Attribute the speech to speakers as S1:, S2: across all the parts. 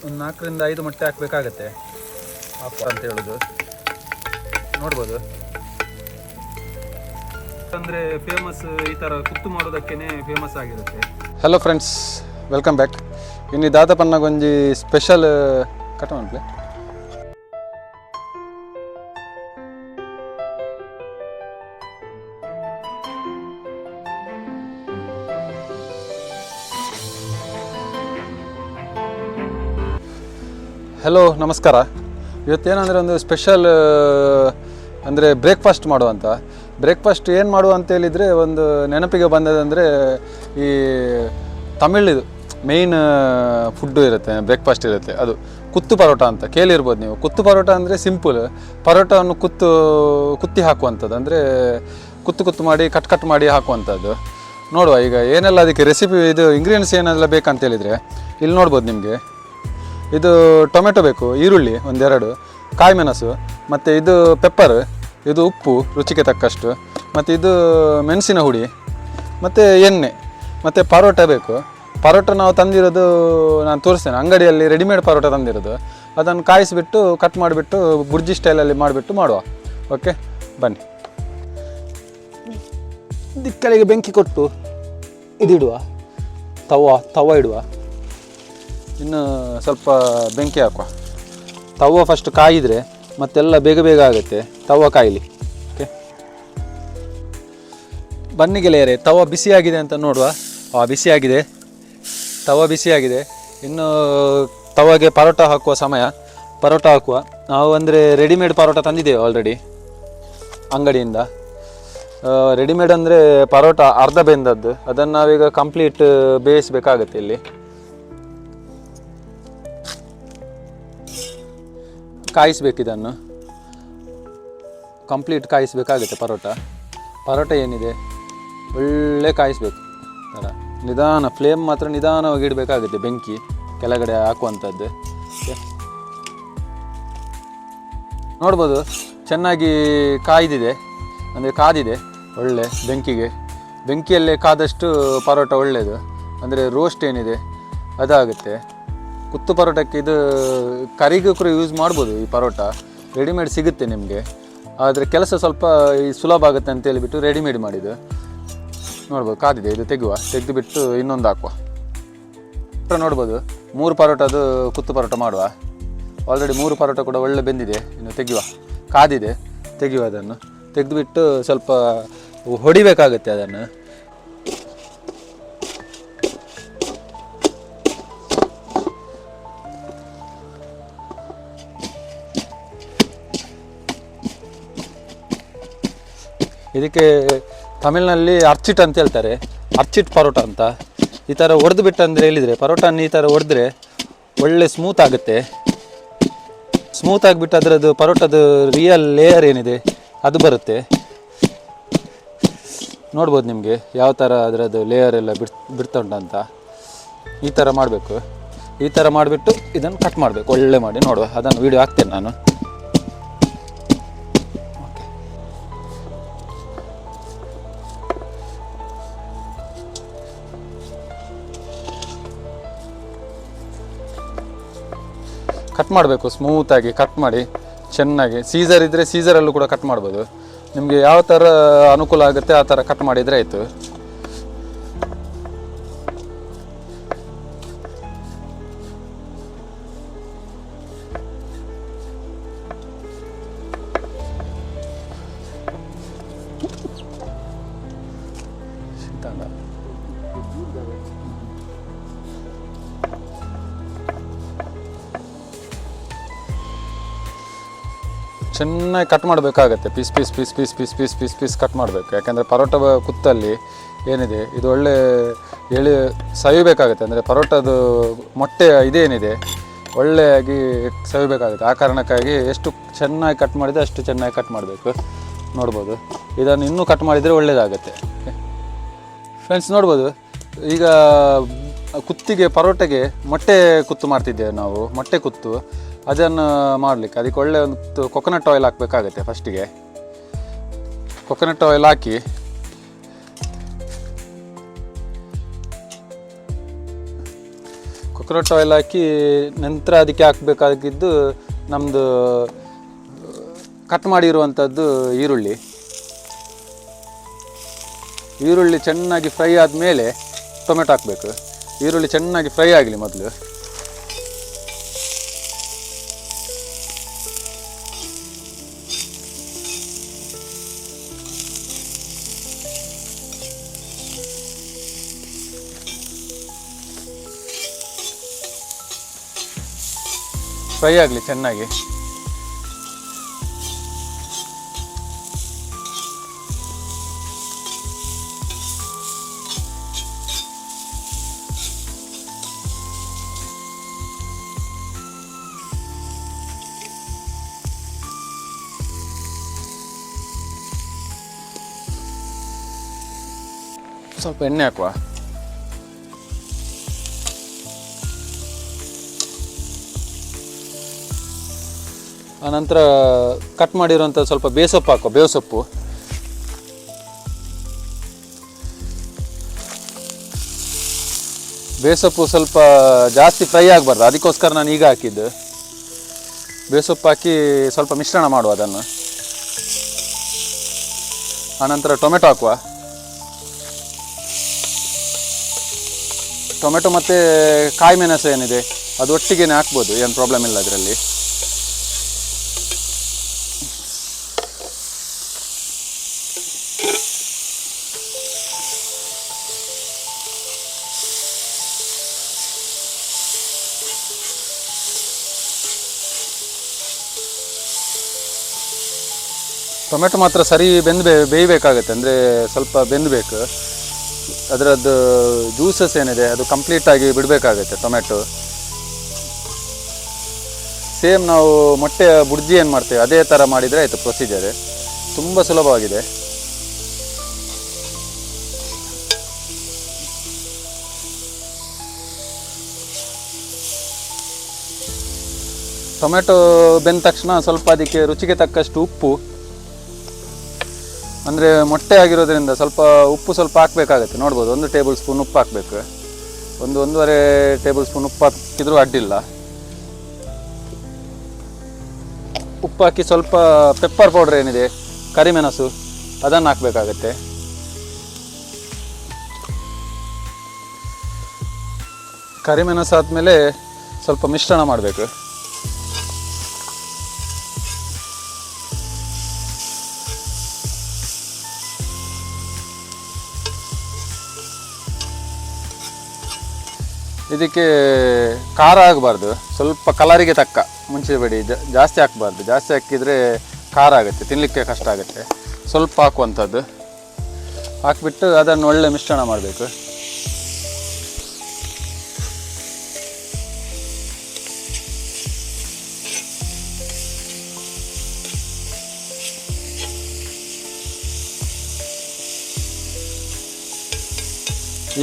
S1: ಒಂದು 4ರಿಂದ 5 ಮೊಟ್ಟೆ ಹಾಕಬೇಕಾಗತ್ತೆ ಅಂತ ಹೇಳೋದು ನೋಡ್ಬೋದು. ಅಂದರೆ ಫೇಮಸ್ ಈ ಥರ ಕುತ್ತು ಮಾಡೋದಕ್ಕೇ ಫೇಮಸ್ ಆಗಿರುತ್ತೆ.
S2: Hello friends, welcome back. ಇನ್ನು ದಾದಪನ್ನಗೊಂಜಿ ಸ್ಪೆಷಲ್ ಕಟ್ ಮಾಡ್ಲೆ. ಹಲೋ ನಮಸ್ಕಾರ. ಇವತ್ತೇನಂದರೆ ಒಂದು ಸ್ಪೆಷಲ್ ಅಂದರೆ ಬ್ರೇಕ್ಫಾಸ್ಟ್ ಮಾಡುವಂಥ. ಬ್ರೇಕ್ಫಾಸ್ಟ್ ಏನು ಮಾಡುವ ಅಂತ ಹೇಳಿದರೆ ಒಂದು ನೆನಪಿಗೆ ಬಂದದಂದರೆ ಈ ತಮಿಳಿದು ಮೇಯ್ನ್ ಫುಡ್ಡು ಇರುತ್ತೆ, ಬ್ರೇಕ್ಫಾಸ್ಟ್ ಇರುತ್ತೆ, ಅದು ಕುತ್ತು ಪರೋಟ ಅಂತ ಕೇಳಿರ್ಬೋದು ನೀವು. ಕುತ್ತು ಪರೋಟ ಅಂದರೆ ಸಿಂಪಲ್, ಪರೋಟವನ್ನು ಕುತ್ತಿ ಹಾಕುವಂಥದ್ದು, ಅಂದರೆ ಕುತ್ತು ಮಾಡಿ ಕಟ್ ಮಾಡಿ ಹಾಕುವಂಥದ್ದು. ನೋಡುವ ಈಗ ಏನೆಲ್ಲ ಅದಕ್ಕೆ ರೆಸಿಪಿ, ಇದು ಇಂಗ್ರೀಡಿಯೆಂಟ್ಸ್ ಏನೆಲ್ಲ ಬೇಕಂತ ಹೇಳಿದರೆ ಇಲ್ಲಿ ನೋಡ್ಬೋದು ನಿಮಗೆ. ಇದು ಟೊಮೆಟೊ ಬೇಕು, ಈರುಳ್ಳಿ 1-2, ಕಾಯಿ ಮೆಣಸು, ಮತ್ತು ಇದು ಪೆಪ್ಪರ್, ಇದು ಉಪ್ಪು ರುಚಿಗೆ ತಕ್ಕಷ್ಟು, ಮತ್ತು ಇದು ಮೆಣಸಿನ ಹುಡಿ, ಮತ್ತು ಎಣ್ಣೆ, ಮತ್ತು ಪರೋಟ ಬೇಕು. ಪರೋಟ ನಾವು ತಂದಿರೋದು ನಾನು ತೋರಿಸ್ತೇನೆ, ಅಂಗಡಿಯಲ್ಲಿ ರೆಡಿಮೇಡ್ ಪರೋಟ ತಂದಿರೋದು. ಅದನ್ನು ಕಾಯಿಸಿಬಿಟ್ಟು ಕಟ್ ಮಾಡಿಬಿಟ್ಟು ಬುರ್ಜಿ ಸ್ಟೈಲಲ್ಲಿ ಮಾಡಿಬಿಟ್ಟು ಮಾಡುವ. ಓಕೆ ಬನ್ನಿ. ದಿಕ್ಕಲಿಗೆ ಬೆಂಕಿ ಕೊಟ್ಟು ಇದಿಡುವ, ತವ ಇಡುವ. ಇನ್ನು ಸ್ವಲ್ಪ ಬೆಂಕಿ ಹಾಕುವ. ತವ ಫಸ್ಟ್ ಕಾಯಿದರೆ ಮತ್ತೆಲ್ಲ ಬೇಗ ಆಗುತ್ತೆ, ತವ ಕಾಯಿಲಿ. ಓಕೆ ಬನ್ನಿ ಗೆಳೆಯರೆ, ತವ ಬಿಸಿಯಾಗಿದೆ ಅಂತ ನೋಡುವ. ಬಿಸಿಯಾಗಿದೆ, ತವ ಬಿಸಿಯಾಗಿದೆ. ಇನ್ನು ತವಗೆ ಪರೋಟ ಹಾಕುವ ಸಮಯ. ಪರೋಟ ಹಾಕುವ. ನಾವು ಅಂದರೆ ರೆಡಿಮೇಡ್ ಪರೋಟ ತಂದಿದ್ದೇವೆ ಆಲ್ರೆಡಿ ಅಂಗಡಿಯಿಂದ. ರೆಡಿಮೇಡ್ ಅಂದರೆ ಪರೋಟ ಅರ್ಧ ಬೆಂದದ್ದು, ಅದನ್ನು ನಾವೀಗ ಕಂಪ್ಲೀಟ್ ಬೇಯಿಸಬೇಕಾಗತ್ತೆ. ಇಲ್ಲಿ ಕಾಯಿಸ್ಬೇಕು, ಇದನ್ನು ಕಂಪ್ಲೀಟ್ ಕಾಯಿಸಬೇಕಾಗುತ್ತೆ. ಪರೋಟ ಏನಿದೆ ಒಳ್ಳೆ ಕಾಯಿಸ್ಬೇಕು. ನಿಧಾನ ಫ್ಲೇಮ್ ಮಾತ್ರ ನಿಧಾನವಾಗಿ ಇಡಬೇಕಾಗುತ್ತೆ, ಬೆಂಕಿ ಕೆಳಗಡೆ ಹಾಕುವಂಥದ್ದು. ನೋಡ್ಬೋದು ಚೆನ್ನಾಗಿ ಕಾಯ್ದಿದೆ, ಅಂದರೆ ಕಾದಿದೆ ಒಳ್ಳೆ ಬೆಂಕಿಯಲ್ಲೇ ಕಾದಷ್ಟು ಪರೋಟ ಒಳ್ಳೆಯದು. ಅಂದರೆ ರೋಸ್ಟ್ ಏನಿದೆ ಅದಾಗುತ್ತೆ. ಕುತ್ತು ಪರೋಟಕ್ಕೆ ಇದು ಕರಿಗೂ ಕೂಡ ಯೂಸ್ ಮಾಡ್ಬೋದು. ಈ ಪರೋಟ ರೆಡಿಮೇಡ್ ಸಿಗುತ್ತೆ ನಿಮಗೆ, ಆದರೆ ಕೆಲಸ ಸ್ವಲ್ಪ ಸುಲಭ ಆಗುತ್ತೆ ಅಂತ ಹೇಳಿಬಿಟ್ಟು ರೆಡಿಮೇಡ್ ಮಾಡಿದ್ದು. ನೋಡ್ಬೋದು ಕಾದಿದೆ, ಇದು ತೆಗೆದುಬಿಟ್ಟು ಇನ್ನೊಂದು ಹಾಕುವ. ನೋಡ್ಬೋದು 3 ಪರೋಟದು ಕುತ್ತು ಪರೋಟ ಮಾಡುವ. ಆಲ್ರೆಡಿ 3 ಪರೋಟ ಕೂಡ ಒಳ್ಳೆ ಬೆಂದಿದೆ. ಇನ್ನು ಕಾದಿದೆ, ತೆಗೆಯುವ. ಅದನ್ನು ತೆಗೆದುಬಿಟ್ಟು ಸ್ವಲ್ಪ ಹೊಡಿಬೇಕಾಗುತ್ತೆ ಅದನ್ನು. ಇದಕ್ಕೆ ತಮಿಳಿನಲ್ಲಿ ಅರ್ಚಿಟ್ ಅಂತ ಹೇಳ್ತಾರೆ, ಅರ್ಚಿಟ್ ಪರೋಟ ಅಂತ. ಈ ಥರ ಹೊಡೆದು ಬಿಟ್ಟು ಅಂದರೆ ಹೇಳಿದರೆ ಪರೋಟನ ಈ ಥರ ಹೊಡೆದ್ರೆ ಒಳ್ಳೆ ಸ್ಮೂತ್ ಆಗುತ್ತೆ. ಸ್ಮೂತ್ ಆಗಿಬಿಟ್ಟು ಅದರದ್ದು ಪರೋಟದ ರಿಯಲ್ ಲೇಯರ್ ಏನಿದೆ ಅದು ಬರುತ್ತೆ. ನೋಡ್ಬೋದು ನಿಮಗೆ ಯಾವ ಥರ ಅದರದ್ದು ಲೇಯರ್ ಎಲ್ಲ ಬಿಡ್ತಾ ಉಂಟಂತ. ಈ ಥರ ಮಾಡಬೇಕು. ಈ ಥರ ಮಾಡಿಬಿಟ್ಟು ಇದನ್ನು ಕಟ್ ಮಾಡಬೇಕು ಒಳ್ಳೆ ಮಾಡಿ. ನೋಡುವ, ಅದನ್ನು ವೀಡಿಯೋ ಹಾಕ್ತೇನೆ ನಾನು. ಕಟ್ ಮಾಡಬೇಕು, ಸ್ಮೂತಾಗಿ ಕಟ್ ಮಾಡಿ ಚೆನ್ನಾಗಿ. ಸೀಸರ್ ಇದ್ದರೆ ಸೀಸರಲ್ಲೂ ಕೂಡ ಕಟ್ ಮಾಡ್ಬೋದು. ನಿಮಗೆ ಯಾವ ಥರ ಅನುಕೂಲ ಆಗುತ್ತೆ ಆ ಥರ ಕಟ್ ಮಾಡಿದರೆ ಆಯಿತು. ಚೆನ್ನಾಗಿ ಕಟ್ ಮಾಡಬೇಕಾಗತ್ತೆ. ಪೀಸ್ ಕಟ್ ಮಾಡಬೇಕು. ಯಾಕೆಂದರೆ ಪರೋಟ ಕುತ್ತಲ್ಲಿ ಏನಿದೆ ಇದು ಒಳ್ಳೆ ಸವಿಬೇಕಾಗುತ್ತೆ. ಅಂದರೆ ಪರೋಟದು ಮೊಟ್ಟೆ ಇದೇನಿದೆ ಒಳ್ಳೆಯಾಗಿ ಸವಿಬೇಕಾಗುತ್ತೆ. ಆ ಕಾರಣಕ್ಕಾಗಿ ಎಷ್ಟು ಚೆನ್ನಾಗಿ ಕಟ್ ಮಾಡಿದರೆ ಅಷ್ಟು ಚೆನ್ನಾಗಿ ಕಟ್ ಮಾಡಬೇಕು. ನೋಡ್ಬೋದು, ಇದನ್ನು ಇನ್ನೂ ಕಟ್ ಮಾಡಿದರೆ ಒಳ್ಳೆಯದಾಗುತ್ತೆ. ಫ್ರೆಂಡ್ಸ್ ನೋಡ್ಬೋದು, ಈಗ ಕುತ್ತಿಗೆ ಪರೋಟಗೆ ಮೊಟ್ಟೆ ಕುತ್ತು ಮಾಡ್ತಿದ್ದೇವೆ ನಾವು. ಮೊಟ್ಟೆ ಕುತ್ತು ಅದನ್ನು ಮಾಡಲಿಕ್ಕೆ ಅದಕ್ಕೆ ಒಳ್ಳೆ ಒಂದು ಕೊಕೊನಟ್ ಆಯಿಲ್ ಹಾಕಬೇಕಾಗತ್ತೆ. ಫಸ್ಟಿಗೆ ಕೊಕೊನಟ್ ಆಯಿಲ್ ಹಾಕಿ ಕೊಕೊನಟ್ ಆಯಿಲ್ ಹಾಕಿ ನಂತರ ಅದಕ್ಕೆ ಹಾಕಬೇಕಾಗಿದ್ದು ನಮ್ಮದು ಕಟ್ ಮಾಡಿರುವಂಥದ್ದು ಈರುಳ್ಳಿ ಚೆನ್ನಾಗಿ ಫ್ರೈ ಆದಮೇಲೆ ಟೊಮೆಟೊ ಹಾಕಬೇಕು. ಈರುಳ್ಳಿ ಚೆನ್ನಾಗಿ ಫ್ರೈ ಆಗಲಿ ಮೊದಲು. ಫ್ರೈ ಆಗಲಿ ಚೆನ್ನಾಗಿ. ಸ್ವಲ್ಪ ಎಣ್ಣೆ ಹಾಕುವ. ಆನಂತರ ಕಟ್ ಮಾಡಿರುವಂಥ ಸ್ವಲ್ಪ ಬೇಸೊಪ್ಪು ಹಾಕುವ. ಬೇವು ಸೊಪ್ಪು ಸ್ವಲ್ಪ ಜಾಸ್ತಿ ಫ್ರೈ ಆಗಬಾರ್ದು, ಅದಕ್ಕೋಸ್ಕರ ನಾನು ಈಗ ಹಾಕಿದ್ದು. ಬೇಸೊಪ್ಪು ಹಾಕಿ ಸ್ವಲ್ಪ ಮಿಶ್ರಣ ಮಾಡುವ ಅದನ್ನು. ಆನಂತರ ಟೊಮೆಟೊ ಹಾಕುವ. ಟೊಮೆಟೊ ಮತ್ತು ಕಾಯಿ ಮೆಣಸು ಏನಿದೆ ಅದು ಒಟ್ಟಿಗೆ ಹಾಕ್ಬೋದು, ಏನು ಪ್ರಾಬ್ಲಮ್ ಇಲ್ಲ ಅದರಲ್ಲಿ. ಟೊಮೆಟೊ ಮಾತ್ರ ಸರಿ ಬೇಯಬೇಕಾಗತ್ತೆ, ಅಂದರೆ ಸ್ವಲ್ಪ ಬೆಂದಬೇಕು. ಅದರದ್ದು ಜ್ಯೂಸಸ್ ಏನಿದೆ ಅದು ಕಂಪ್ಲೀಟಾಗಿ ಬಿಡಬೇಕಾಗತ್ತೆ ಟೊಮೆಟೊ. ಸೇಮ್ ನಾವು ಮೊಟ್ಟೆಯ ಬುರ್ಜಿ ಏನು ಮಾಡ್ತೇವೆ ಅದೇ ಥರ ಮಾಡಿದರೆ ಆಯಿತು. ಪ್ರೊಸೀಜರ್ ತುಂಬ ಸುಲಭವಾಗಿದೆ. ಟೊಮೆಟೊ ಬೆಂದ ತಕ್ಷಣ ಸ್ವಲ್ಪ ಅದಕ್ಕೆ ರುಚಿಗೆ ತಕ್ಕಷ್ಟು ಉಪ್ಪು, ಅಂದರೆ ಮೊಟ್ಟೆ ಆಗಿರೋದ್ರಿಂದ ಸ್ವಲ್ಪ ಉಪ್ಪು ಸ್ವಲ್ಪ ಹಾಕಬೇಕಾಗತ್ತೆ. ನೋಡ್ಬೋದು, 1 ಟೇಬಲ್ ಸ್ಪೂನ್ ಉಪ್ಪು ಹಾಕಬೇಕು. 1-1.5 ಟೇಬಲ್ ಸ್ಪೂನ್ ಉಪ್ಪು ಹಾಕಿದ್ರೂ ಅಡ್ಡಿಲ್ಲ. ಉಪ್ಪು ಹಾಕಿ ಸ್ವಲ್ಪ ಪೆಪ್ಪರ್ ಪೌಡ್ರ್ ಏನಿದೆ, ಕರಿಮೆಣಸು, ಅದನ್ನು ಹಾಕಬೇಕಾಗತ್ತೆ. ಕರಿಮೆಣಸು ಆದಮೇಲೆ ಸ್ವಲ್ಪ ಮಿಶ್ರಣ ಮಾಡಬೇಕು. ಇದಕ್ಕೆ ಖಾರ ಆಗಬಾರ್ದು, ಸ್ವಲ್ಪ ಕಲರಿಗೆ ತಕ್ಕ ಮುಂಚೆಬೇಡಿ, ಜಾಸ್ತಿ ಹಾಕಬಾರ್ದು. ಜಾಸ್ತಿ ಹಾಕಿದರೆ ಖಾರ ಆಗುತ್ತೆ, ತಿನ್ನಲಿಕ್ಕೆ ಕಷ್ಟ ಆಗುತ್ತೆ. ಸ್ವಲ್ಪ ಹಾಕುವಂಥದ್ದು ಹಾಕಿಬಿಟ್ಟು ಅದನ್ನು ಒಳ್ಳೆ ಮಿಶ್ರಣ ಮಾಡಬೇಕು.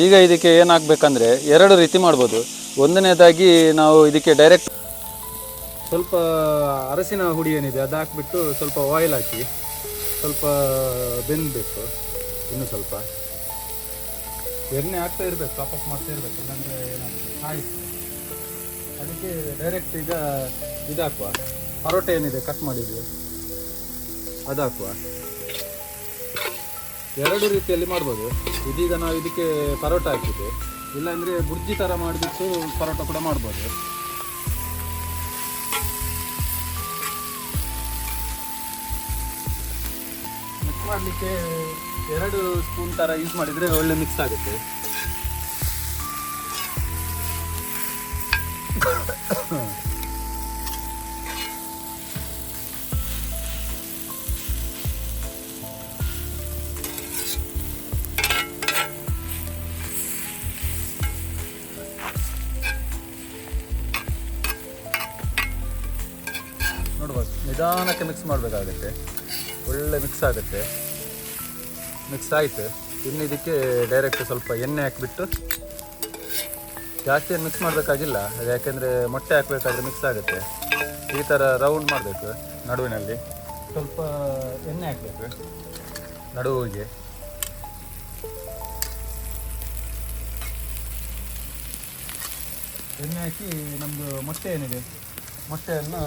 S2: ಈಗ ಇದಕ್ಕೆ ಏನು ಹಾಕಬೇಕಂದ್ರೆ 2 ರೀತಿ ಮಾಡ್ಬೋದು. ಒಂದನೇದಾಗಿ ನಾವು ಇದಕ್ಕೆ ಡೈರೆಕ್ಟ್ ಸ್ವಲ್ಪ ಅರಸಿನ ಹುಡಿ ಏನಿದೆ ಅದು ಹಾಕಿಬಿಟ್ಟು ಸ್ವಲ್ಪ ಆಯಿಲ್ ಹಾಕಿ ಸ್ವಲ್ಪ ಬೆಂದಬೇಕು. ಇನ್ನು ಸ್ವಲ್ಪ ಎಣ್ಣೆ ಹಾಕ್ತಾ ಇರಬೇಕು, ಟಾಪ್ ಅಪ್ ಮಾಡ್ತಾ ಇರಬೇಕು, ಇಲ್ಲಾಂದರೆ ಏನಾಗ್ತದೆ ಆಯಿತು. ಅದಕ್ಕೆ ಡೈರೆಕ್ಟ್ ಈಗ ಇದು ಹಾಕುವ, ಪರೋಟೆ ಏನಿದೆ ಕಟ್ ಮಾಡಿದ್ವಿ ಅದು ಹಾಕುವ. 2 ರೀತಿಯಲ್ಲಿ ಮಾಡ್ಬೋದು. ಇದೀಗ ನಾವು ಇದಕ್ಕೆ ಪರೋಟ ಹಾಕಿದ್ದೆ, ಇಲ್ಲಾಂದರೆ ಬುರ್ಜಿ ಥರ ಮಾಡಿಬಿಟ್ಟು ಪರೋಟ ಕೂಡ ಮಾಡ್ಬೋದು. ಮಿಕ್ಸ್ ಮಾಡಲಿಕ್ಕೆ 2 ಸ್ಪೂನ್ ಥರ ಯೂಸ್ ಮಾಡಿದರೆ ಒಳ್ಳೆ ಮಿಕ್ಸ್ ಆಗುತ್ತೆ. ನೋಡ್ಬೋದು, ನಿಧಾನಕ್ಕೆ ಮಿಕ್ಸ್ ಮಾಡಬೇಕಾಗುತ್ತೆ, ಒಳ್ಳೆ ಮಿಕ್ಸ್ ಆಗುತ್ತೆ. ಮಿಕ್ಸ್ ಆಯಿತು. ಇನ್ನು ಇದಕ್ಕೆ ಡೈರೆಕ್ಟ್ ಸ್ವಲ್ಪ ಎಣ್ಣೆ ಹಾಕಿಬಿಟ್ಟು, ಜಾಸ್ತಿ ಏನು ಮಿಕ್ಸ್ ಮಾಡಬೇಕಾಗಿಲ್ಲ, ಅದು ಯಾಕೆಂದರೆ ಮೊಟ್ಟೆ ಹಾಕಬೇಕಾದ್ರೆ ಮಿಕ್ಸ್ ಆಗುತ್ತೆ. ಈ ಥರ ರೌಂಡ್ ಮಾಡಬೇಕು. ನಡುವಿನಲ್ಲಿ ಸ್ವಲ್ಪ ಎಣ್ಣೆ ಹಾಕಬೇಕು ನಡುವಿಗೆ.
S1: ಎಣ್ಣೆ ಹಾಕಿ ನಮ್ಮದು ಮೊಟ್ಟೆ ಏನಿದೆ ಮೊಟ್ಟೆಯನ್ನು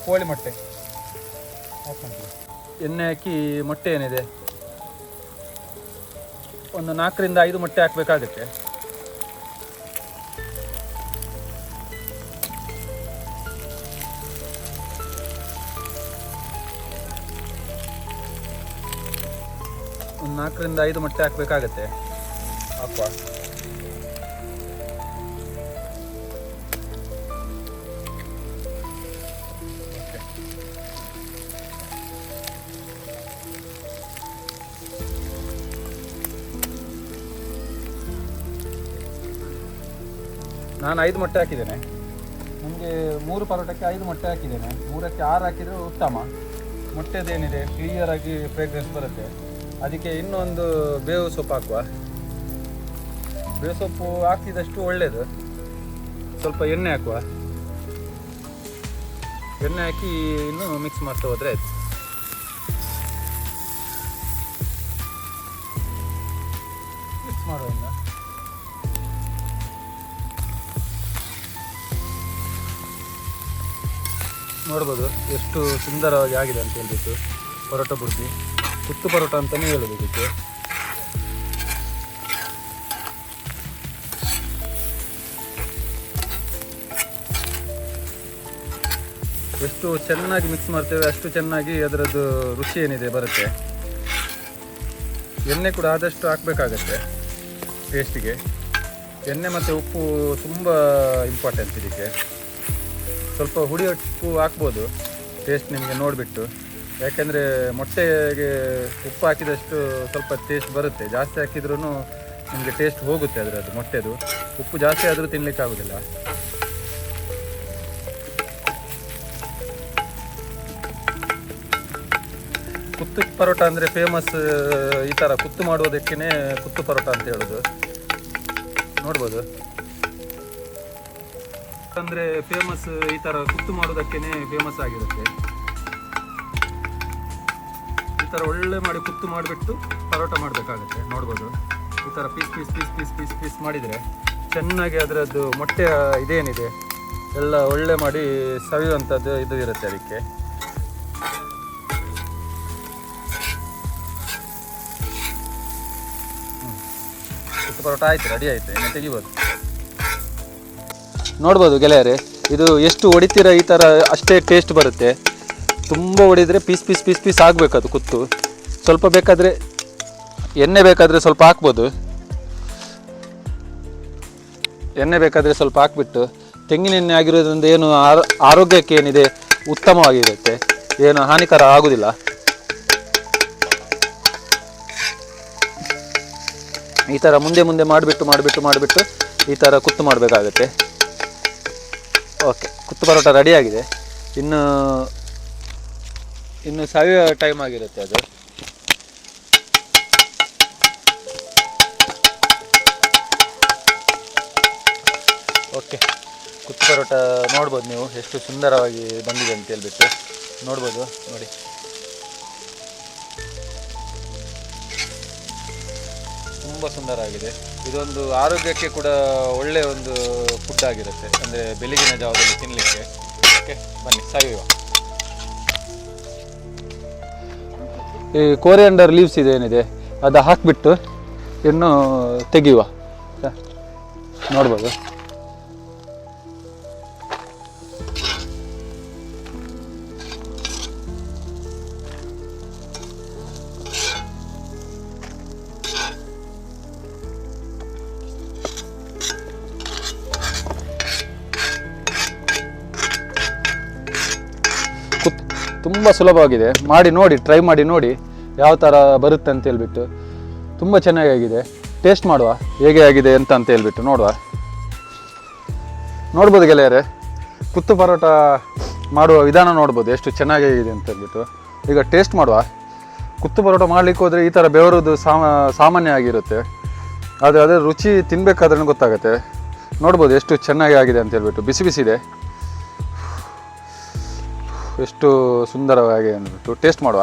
S1: ಕೋಳಿ ಮೊಟ್ಟೆ ಎಣ್ಣೆ ಹಾಕಿ ಮೊಟ್ಟೆ ಏನಿದೆ ಒಂದು 4 ರಿಂದ 5 ಮೊಟ್ಟೆ ಹಾಕಬೇಕಾಗುತ್ತೆ. ಒಂದು 4 ರಿಂದ 5 ಮೊಟ್ಟೆ ಹಾಕಬೇಕಾಗತ್ತೆ. ಹಾಕುವ. ನಾನು 5 ಮೊಟ್ಟೆ ಹಾಕಿದ್ದೇನೆ. ನಮಗೆ 3 ಪರೋಟಕ್ಕೆ 5 ಮೊಟ್ಟೆ ಹಾಕಿದ್ದೇನೆ. 3ಕ್ಕೆ 6 ಹಾಕಿದರೆ ಉತ್ತಮ. ಮೊಟ್ಟೆದೇನಿದೆ ಕ್ಲಿಯರ್ ಆಗಿ ಫ್ರೇಗ್ರೆನ್ಸ್ ಬರುತ್ತೆ. ಅದಕ್ಕೆ ಇನ್ನೊಂದು ಬೇವು ಸೊಪ್ಪು ಹಾಕುವ. ಬೇವು ಸೊಪ್ಪು ಹಾಕಿದಷ್ಟು ಒಳ್ಳೆಯದು. ಸ್ವಲ್ಪ ಎಣ್ಣೆ ಹಾಕುವ. ಎಣ್ಣೆ ಹಾಕಿ ಇನ್ನು ಮಿಕ್ಸ್ ಮಾಡ್ತಾ ಹೋದರೆ ಆಯ್ತು. ಮಿಕ್ಸ್ ಮಾಡುವ. ನೋಡ್ಬೋದು ಎಷ್ಟು ಸುಂದರವಾಗಿ ಆಗಿದೆ ಅಂತ ಹೇಳ್ಬಿಟ್ಟು. ಪರೋಟ ಬುರ್ಜಿ ಕುತ್ತು ಪರೋಟ ಅಂತಲೇ ಹೇಳೋದು ಇದಕ್ಕೆ. ಎಷ್ಟು ಚೆನ್ನಾಗಿ ಮಿಕ್ಸ್ ಮಾಡ್ತೇವೆ ಅಷ್ಟು ಚೆನ್ನಾಗಿ ಅದರದ್ದು ರುಚಿ ಏನಿದೆ ಬರುತ್ತೆ. ಎಣ್ಣೆ ಕೂಡ ಆದಷ್ಟು ಹಾಕಬೇಕಾಗತ್ತೆ ಟೇಸ್ಟಿಗೆ. ಎಣ್ಣೆ ಮತ್ತು ಉಪ್ಪು ತುಂಬ ಇಂಪಾರ್ಟೆಂಟ್ ಇದಕ್ಕೆ. ಸ್ವಲ್ಪ ಹುಳಿ ಉಪ್ಪು ಹಾಕ್ಬೋದು ಟೇಸ್ಟ್ ನಿಮಗೆ ನೋಡಿಬಿಟ್ಟು. ಯಾಕೆಂದರೆ ಮೊಟ್ಟೆಗೆ ಉಪ್ಪು ಹಾಕಿದಷ್ಟು ಸ್ವಲ್ಪ ಟೇಸ್ಟ್ ಬರುತ್ತೆ. ಜಾಸ್ತಿ ಹಾಕಿದ್ರೂ ನಿಮಗೆ ಟೇಸ್ಟ್ ಹೋಗುತ್ತೆ ಅದರದ್ದು ಮೊಟ್ಟೆದು. ಉಪ್ಪು ಜಾಸ್ತಿ ಆದರೂ ತಿನ್ನಲಿಕ್ಕೆ ಆಗೋದಿಲ್ಲ. ಕುತ್ತು ಪರೋಟ ಅಂದರೆ ಫೇಮಸ್. ಈ ಥರ ಕುತ್ತು ಮಾಡೋದಕ್ಕೇ ಕುತ್ತು ಪರೋಟ ಅಂತ ಹೇಳೋದು. ನೋಡ್ಬೋದು ಅಂದರೆ ಫೇಮಸ್. ಈ ಥರ ಕುತ್ತು ಮಾಡೋದಕ್ಕೇ ಫೇಮಸ್ ಆಗಿರುತ್ತೆ. ಈ ಥರ ಒಳ್ಳೆ ಮಾಡಿ ಕುತ್ತು ಮಾಡಿಬಿಟ್ಟು ಪರೋಟ ಮಾಡಬೇಕಾಗುತ್ತೆ. ನೋಡ್ಬೋದು ಈ ಥರ piece piece piece piece piece piece ಮಾಡಿದರೆ ಚೆನ್ನಾಗಿ ಅದರದ್ದು ಮೊಟ್ಟೆ ಇದೇನಿದೆ ಎಲ್ಲ ಒಳ್ಳೆ ಮಾಡಿ ಸವಿಯುವಂಥದ್ದು ಇದು ಇರುತ್ತೆ ಅದಕ್ಕೆ. ಕುತ್ತು ಪರೋಟ ಆಯಿತು, ರೆಡಿ ಆಯಿತು. ಇನ್ನು ತೆಗಿಬೋದು.
S2: ನೋಡ್ಬೋದು ಗೆಳೆಯರೆ, ಇದು ಎಷ್ಟು ಹೊಡಿತೀರ ಈ ಥರ ಅಷ್ಟೇ ಟೇಸ್ಟ್ ಬರುತ್ತೆ. ತುಂಬ ಹೊಡಿದರೆ ಪೀಸ್ ಪೀಸ್ ಪೀಸ್ ಪೀಸ್ ಆಗಬೇಕು ಅದು ಕುತ್ತು. ಸ್ವಲ್ಪ ಬೇಕಾದರೆ ಎಣ್ಣೆ ಬೇಕಾದರೆ ಸ್ವಲ್ಪ ಹಾಕ್ಬೋದು. ಎಣ್ಣೆ ಬೇಕಾದರೆ ಸ್ವಲ್ಪ ಹಾಕ್ಬಿಟ್ಟು ತೆಂಗಿನ ಎಣ್ಣೆ ಆಗಿರೋದ್ರಿಂದ ಏನು ಆರೋಗ್ಯಕ್ಕೆ ಏನಿದೆ ಉತ್ತಮವಾಗಿರುತ್ತೆ. ಏನು ಹಾನಿಕರ ಆಗೋದಿಲ್ಲ. ಈ ಥರ ಮುಂದೆ ಮುಂದೆ ಮಾಡಿಬಿಟ್ಟು ಈ ಥರ ಕುತ್ತು ಮಾಡಬೇಕಾಗತ್ತೆ. ಓಕೆ, ಕುತ್ತು ಪರೋಟ ರೆಡಿಯಾಗಿದೆ. ಇನ್ನು ಸವಿಯೋ ಟೈಮ್ ಆಗಿರುತ್ತೆ ಅದು. ಓಕೆ, ಕುತ್ತು ಪರೋಟ ನೋಡ್ಬೋದು ನೀವು ಎಷ್ಟು ಸುಂದರವಾಗಿ ಬಂದಿದೆ ಅಂತ ಹೇಳ್ಬಿಟ್ಟು. ನೋಡ್ಬೋದು ನೋಡಿ. ತುಂಬ ಸುಂದರ ಆಗಿದೆ. ಇದೊಂದು ಆರೋಗ್ಯಕ್ಕೆ ಕೂಡ ಒಳ್ಳೆಯ ಒಂದು ಫುಡ್ ಆಗಿರುತ್ತೆ. ಅಂದರೆ ಬೆಳಗಿನ ಜಾವದಲ್ಲಿ ತಿನ್ನಲಿಕ್ಕೆ. ಓಕೆ, ಬನ್ನಿ ಸವಿಯುವ. ಈ ಕೋರಿಯಂಡರ್ ಲೀವ್ಸ್ ಇದೆ ಏನಿದೆ ಅದು ಹಾಕಿಬಿಟ್ಟು ಇನ್ನು ತೆಗೆಯುವ. ನೋಡ್ಬೋದು. ತುಂಬ ಸುಲಭವಾಗಿದೆ. ಮಾಡಿ ನೋಡಿ, ಟ್ರೈ ಮಾಡಿ ನೋಡಿ ಯಾವ ಥರ ಬರುತ್ತೆ ಅಂತ ಹೇಳ್ಬಿಟ್ಟು. ತುಂಬ ಚೆನ್ನಾಗಿದೆ. ಟೇಸ್ಟ್ ಮಾಡುವ ಹೇಗೆ ಆಗಿದೆ ಅಂತ ಹೇಳ್ಬಿಟ್ಟು ನೋಡುವ. ನೋಡ್ಬೋದು ಗೆಳೆಯರೆ, ಕುತ್ತು ಪರೋಟ ಮಾಡುವ ವಿಧಾನ ನೋಡ್ಬೋದು ಎಷ್ಟು ಚೆನ್ನಾಗಿದೆ ಅಂತ ಹೇಳ್ಬಿಟ್ಟು. ಈಗ ಟೇಸ್ಟ್ ಮಾಡುವ. ಕುತ್ತು ಪರೋಟ ಮಾಡಲಿಕ್ಕೆ ಹೋದರೆ ಈ ಥರ ಬೆವರೋದು ಸಾಮಾನ್ಯ ಆಗಿರುತ್ತೆ. ಆದರೆ ಅದರ ರುಚಿ ತಿನ್ನಬೇಕಾದ್ರೆ ಗೊತ್ತಾಗುತ್ತೆ. ನೋಡ್ಬೋದು ಎಷ್ಟು ಚೆನ್ನಾಗಿ ಆಗಿದೆ ಅಂತ ಹೇಳ್ಬಿಟ್ಟು. ಬಿಸಿ ಬಿಸಿ ಇದೆ. ಎಷ್ಟು ಸುಂದರವಾಗಿ ಅಂದ್ಬಿಟ್ಟು ಟೇಸ್ಟ್ ಮಾಡುವ.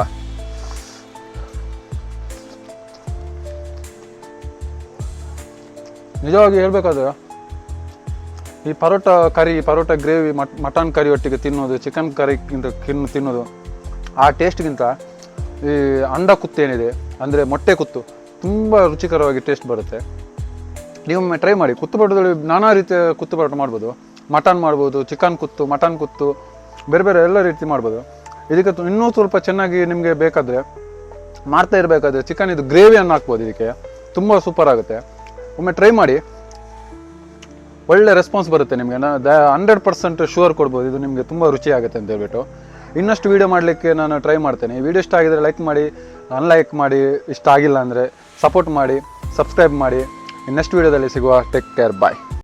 S2: ನಿಜವಾಗಿ ಹೇಳ್ಬೇಕಾದ್ರೆ ಈ ಪರೋಟ ಗ್ರೇವಿ ಮಟನ್ ಕರಿ ಒಟ್ಟಿಗೆ ತಿನ್ನೋದು, ಚಿಕನ್ ಕರಿಗಿಂತ ತಿನ್ನೋದು ಆ ಟೇಸ್ಟ್ಗಿಂತ ಈ ಅಂಡ ಕುತ್ತು ಏನಿದೆ ಅಂದರೆ ಮೊಟ್ಟೆ ಕುತ್ತು ತುಂಬ ರುಚಿಕರವಾಗಿ ಟೇಸ್ಟ್ ಬರುತ್ತೆ. ನೀವೊಮ್ಮೆ ಟ್ರೈ ಮಾಡಿ. ಕುತ್ತು ಪರೋಟದಲ್ಲಿ ನಾನಾ ರೀತಿಯ ಕುತ್ತು ಪರೋಟ ಮಾಡ್ಬೋದು. ಮಟನ್ ಮಾಡ್ಬೋದು, ಚಿಕನ್ ಕುತ್ತು, ಮಟನ್ ಕುತ್ತು, ಬೇರೆ ಬೇರೆ ಎಲ್ಲ ರೀತಿ ಮಾಡ್ಬೋದು. ಇದಕ್ಕೆ ಇನ್ನೂ ಸ್ವಲ್ಪ ಚೆನ್ನಾಗಿ ನಿಮಗೆ ಬೇಕಾದರೆ ಮಾಡ್ತಾ ಇರಬೇಕಾದ್ರೆ ಚಿಕನ್ ಇದು ಗ್ರೇವಿಯನ್ನು ಹಾಕ್ಬೋದು. ಇದಕ್ಕೆ ತುಂಬ ಸೂಪರ್ ಆಗುತ್ತೆ. ಒಮ್ಮೆ ಟ್ರೈ ಮಾಡಿ, ಒಳ್ಳೆ ರೆಸ್ಪಾನ್ಸ್ ಬರುತ್ತೆ ನಿಮಗೆ. 100% ಶೂರ್ ಕೊಡ್ಬೋದು ಇದು ನಿಮಗೆ ತುಂಬ ರುಚಿ ಆಗುತ್ತೆ ಅಂತ ಹೇಳ್ಬಿಟ್ಟು. ಇನ್ನಷ್ಟು ವೀಡಿಯೋ ಮಾಡಲಿಕ್ಕೆ ನಾನು ಟ್ರೈ ಮಾಡ್ತೇನೆ. ಈ ವಿಡಿಯೋ ಇಷ್ಟ ಆಗಿದರೆ ಲೈಕ್ ಮಾಡಿ, ಅನ್ಲೈಕ್ ಮಾಡಿ, ಇಷ್ಟ ಆಗಿಲ್ಲ ಅಂದರೆ ಸಪೋರ್ಟ್ ಮಾಡಿ, ಸಬ್ಸ್ಕ್ರೈಬ್ ಮಾಡಿ. ನೆಕ್ಸ್ಟ್ ವೀಡಿಯೋದಲ್ಲಿ ಸಿಗುವ. ಟೇಕ್ ಕೇರ್, ಬಾಯ್.